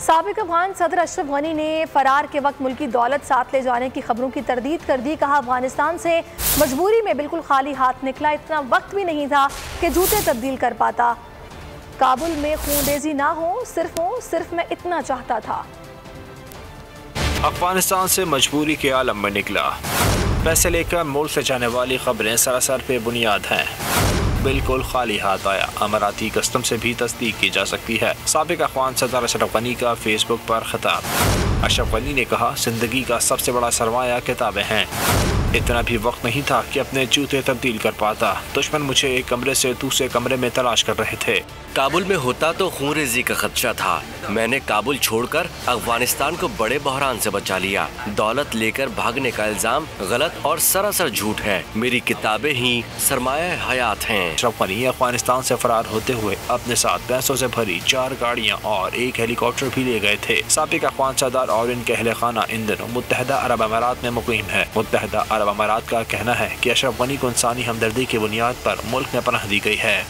سابق افغان صدر اشرف غنی نے فرار کے وقت ملکی دولت ساتھ لے جانے کی خبروں کی تردید کر دی۔ کہا افغانستان سے مجبوری میں بالکل خالی ہاتھ نکلا، اتنا وقت بھی نہیں تھا کہ جوتے تبدیل کر پاتا۔ کابل میں خون ریزی نہ ہو، صرف میں اتنا چاہتا تھا۔ افغانستان سے مجبوری کے عالم میں نکلا، پیسے لے کر ملک سے جانے والی خبریں سراسر بے بنیاد ہیں۔ بالکل خالی ہاتھ آیا، اماراتی کسٹم سے بھی تصدیق کی جا سکتی ہے۔ سابق افغان صدر اشرف غنی کا فیس بک پر خطاب۔ اشرف غنی نے کہا، زندگی کا سب سے بڑا سرمایہ کتابیں ہیں، اتنا بھی وقت نہیں تھا کہ اپنے جوتے تبدیل کر پاتا۔ دشمن مجھے ایک کمرے سے دوسرے کمرے میں تلاش کر رہے تھے۔ کابل میں ہوتا تو خون ریزی کا خدشہ تھا۔ میں نے کابل چھوڑ کر افغانستان کو بڑے بحران سے بچا لیا۔ دولت لے کر بھاگنے کا الزام غلط اور سراسر جھوٹ ہے۔ میری کتابیں ہی سرمایہ حیات ہیں۔ اشرف غنی افغانستان سے فرار ہوتے ہوئے اپنے ساتھ پیسوں سے بھری 4 گاڑیاں اور ایک ہیلی کاپٹر بھی لے گئے تھے۔ سابق افغان صدر اور ان کے اہل خانہ ان دنوں متحدہ عرب امارات میں مقیم ہے۔ متحدہ عرب امارات کا کہنا ہے کہ اشرف غنی کو انسانی ہمدردی کی بنیاد پر ملک میں پناہ دی گئی ہے۔